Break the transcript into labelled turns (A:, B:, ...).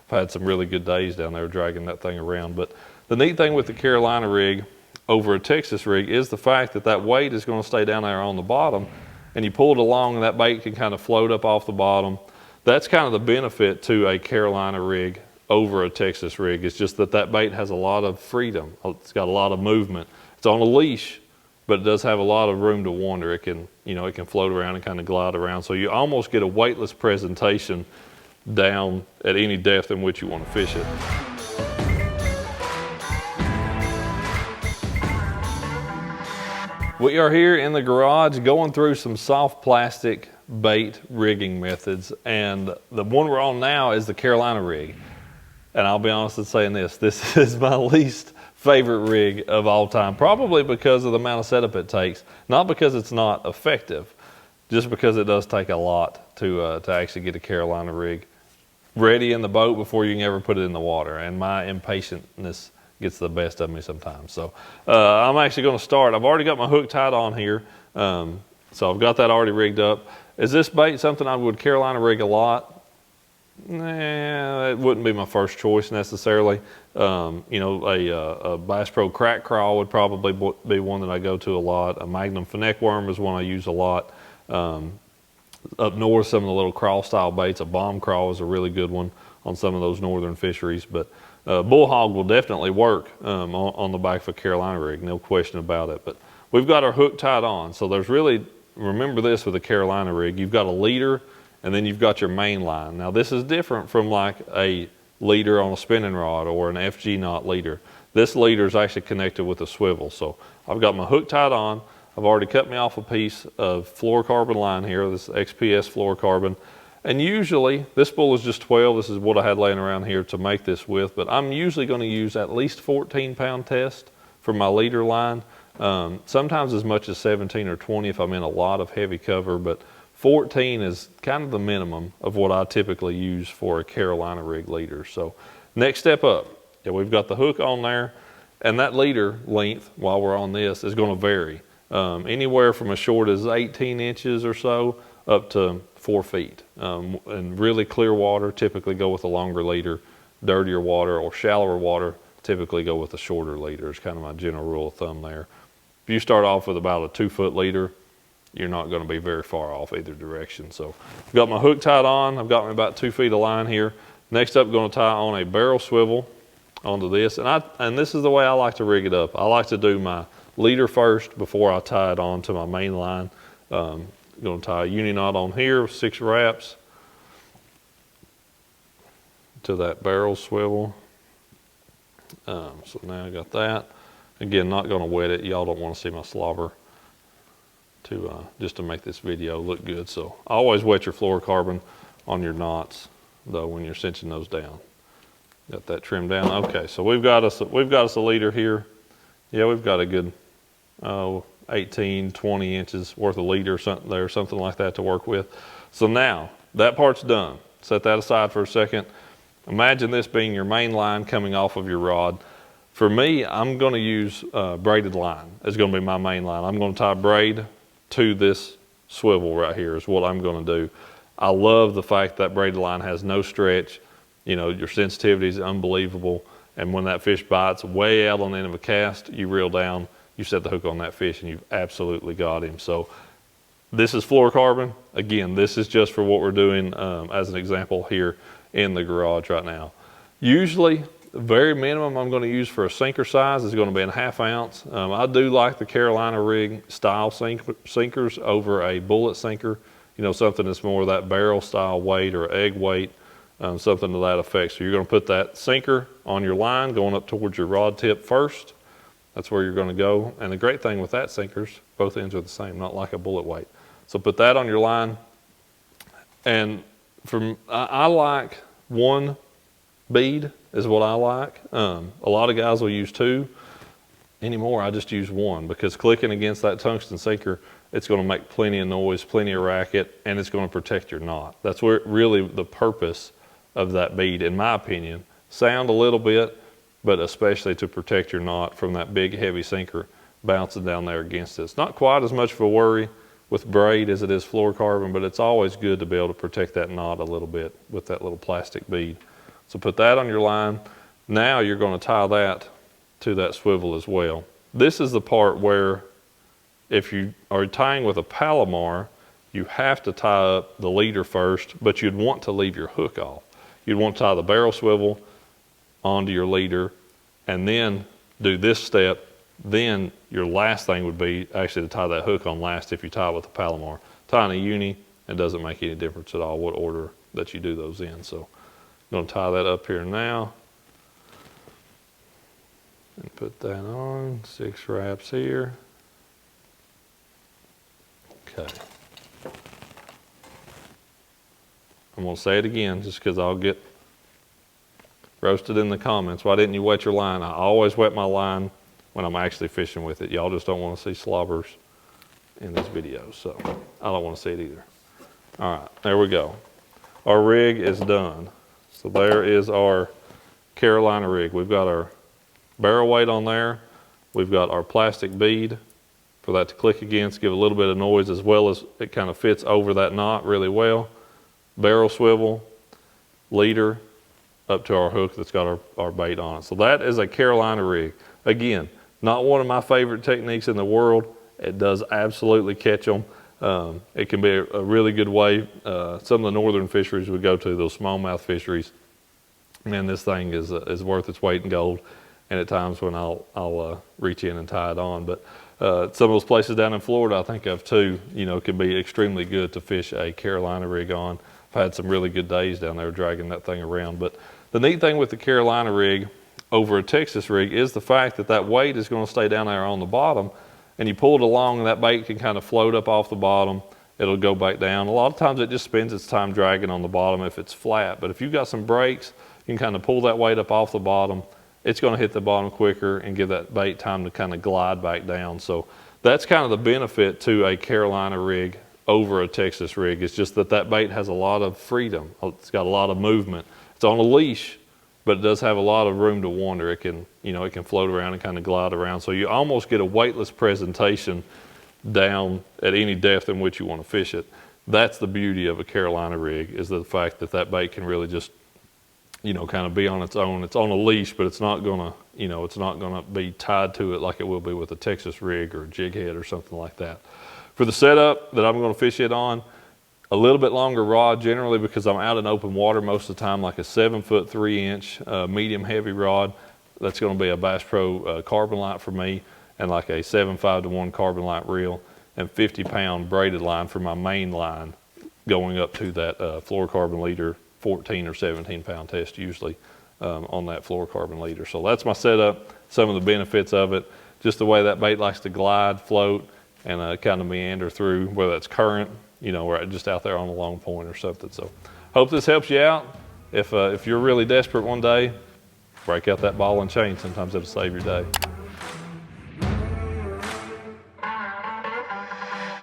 A: I've had some really good days down there dragging that thing around. But the neat thing with the Carolina rig over a Texas rig is the fact that that weight is going to stay down there on the bottom, and you pull it along and that bait can kind of float up off the bottom. That's kind of the benefit to a Carolina rig over a Texas rig. It's just that that bait has a lot of freedom. It's got a lot of movement. It's on a leash, but it does have a lot of room to wander. It can, you know, it can float around and kind of glide around. So you almost get a weightless presentation down at any depth in which you want to fish it. We are here in the garage going through some soft plastic bait rigging methods, and the one we're on now is the Carolina rig. And I'll be honest in saying this is my least favorite rig of all time, probably because of the amount of setup it takes, not because it's not effective, just because it does take a lot to actually get a Carolina rig ready in the boat before you can ever put it in the water, and my impatientness gets the best of me sometimes. So I'm actually going to start. I've already got my hook tied on here, so I've got that already rigged up. Is this bait something I would Carolina rig a lot? Nah, it wouldn't be my first choice necessarily. You know, a Bass Pro crack crawl would probably be one that I go to a lot. A Magnum Finneck worm is one I use a lot. Up north, some of the little crawl style baits, a bomb crawl is a really good one on some of those northern fisheries. But bullhog will definitely work on the back of a Carolina rig, no question about it. But we've got our hook tied on, so there's really, remember this with a Carolina rig, you've got a leader and then you've got your main line. Now this is different from like a leader on a spinning rod or an FG knot leader. This leader is actually connected with a swivel. So I've got my hook tied on. I've already cut me off a piece of fluorocarbon line here, this XPS fluorocarbon. And usually, this spool is just 12. This is what I had laying around here to make this with, but I'm usually going to use at least 14-pound test for my leader line. Sometimes as much as 17 or 20 if I'm in a lot of heavy cover, but 14 is kind of the minimum of what I typically use for a Carolina rig leader. So next step up, yeah, we've got the hook on there, and that leader length, while we're on this, is going to vary. Anywhere from as short as 18 inches or so up to 4 feet. And really clear water, typically go with a longer leader. Dirtier water or shallower water, typically go with a shorter leader. It's kind of my general rule of thumb there. If you start off with about a 2-foot leader, you're not going to be very far off either direction. So I've got my hook tied on. I've got me about 2 feet of line here. Next up, I'm going to tie on a barrel swivel onto this. And this is the way I like to rig it up. I like to do my leader first before I tie it on to my main line. I'm going to tie a uni knot on here with 6 wraps to that barrel swivel. So now I got that. Again, not going to wet it. Y'all don't want to see my slobber just to make this video look good. So always wet your fluorocarbon on your knots though when you're cinching those down. Got that trimmed down. Okay, so we've got us a leader here. Yeah, we've got a good 18, 20 inches worth of leader, something like that to work with. So now that part's done. Set that aside for a second. Imagine this being your main line coming off of your rod. For me, I'm going to use braided line. It's going to be my main line. I'm going to tie braid to this swivel right here is what I'm going to do. I love the fact that braided line has no stretch. You know, your sensitivity is unbelievable. And when that fish bites way out on the end of a cast, you reel down, you set the hook on that fish, and you've absolutely got him. So this is fluorocarbon. Again, this is just for what we're doing as an example here in the garage right now. Usually, the very minimum I'm going to use for a sinker size is going to be a 1/2 ounce. I do like the Carolina rig style sinkers over a bullet sinker. You know, something that's more of that barrel style weight or egg weight, something to that effect. So you're going to put that sinker on your line going up towards your rod tip first. That's where you're going to go. And the great thing with that sinkers, both ends are the same, not like a bullet weight. So put that on your line. And I like 1 bead is what I like. A lot of guys will use 2. Anymore, I just use 1 because clicking against that tungsten sinker, it's going to make plenty of noise, plenty of racket, and it's going to protect your knot. That's where really the purpose of that bead, in my opinion. Sound a little bit, but especially to protect your knot from that big heavy sinker bouncing down there against it. It's not quite as much of a worry with braid as it is fluorocarbon, but it's always good to be able to protect that knot a little bit with that little plastic bead. So put that on your line. Now you're going to tie that to that swivel as well. This is the part where if you are tying with a Palomar, you have to tie up the leader first, but you'd want to leave your hook off. You'd want to tie the barrel swivel onto your leader and then do this step. Then your last thing would be actually to tie that hook on last if you tie with a Palomar. Tying a uni, it doesn't make any difference at all what order that you do those in. So I'm going to tie that up here now. And put that on, 6 wraps here. Okay. I'm going to say it again just because I'll get roasted in the comments. Why didn't you wet your line? I always wet my line when I'm actually fishing with it. Y'all just don't want to see slobbers in this video, so I don't want to see it either. All right, there we go. Our rig is done. So there is our Carolina rig. We've got our barrel weight on there. We've got our plastic bead for that to click against, give a little bit of noise, as well as it kind of fits over that knot really well. Barrel swivel, leader, up to our hook that's got our bait on it. So that is a Carolina rig. Again, not one of my favorite techniques in the world. It does absolutely catch them. It can be a really good way. Some of the northern fisheries we go to, those smallmouth fisheries, man, this thing is worth its weight in gold. And at times when I'll reach in and tie it on. But some of those places down in Florida I think of too, you know, can be extremely good to fish a Carolina rig on. I've had some really good days down there dragging that thing around. But the neat thing with the Carolina rig over a Texas rig is the fact that that weight is going to stay down there on the bottom, and you pull it along and that bait can kind of float up off the bottom. It'll go back down. A lot of times it just spends its time dragging on the bottom if it's flat, but if you've got some breaks, you can kind of pull that weight up off the bottom. It's going to hit the bottom quicker and give that bait time to kind of glide back down. So that's kind of the benefit to a Carolina rig over a Texas rig. It's just that that bait has a lot of freedom. It's got a lot of movement. It's on a leash, but it does have a lot of room to wander. It can, you know, it can float around and kind of glide around. So you almost get a weightless presentation down at any depth in which you want to fish it. That's the beauty of a Carolina rig, is the fact that that bait can really just, you know, kind of be on its own. It's on a leash, but it's not gonna, you know, it's not gonna be tied to it like it will be with a Texas rig or a jig head or something like that. For the setup that I'm gonna fish it on, a little bit longer rod generally because I'm out in open water most of the time, like a 7-foot 3-inch medium heavy rod. That's gonna be a Bass Pro carbon light for me, and like a 7.5-to-1 carbon light reel, and 50-pound braided line for my main line going up to that fluorocarbon leader, 14 or 17-pound test usually on that fluorocarbon leader. So that's my setup, some of the benefits of it, just the way that bait likes to glide, float, and kind of meander through, whether that's current, you know, or just out there on a long point or something. So hope this helps you out. If you're really desperate one day, break out that ball and chain. Sometimes it'll save your day.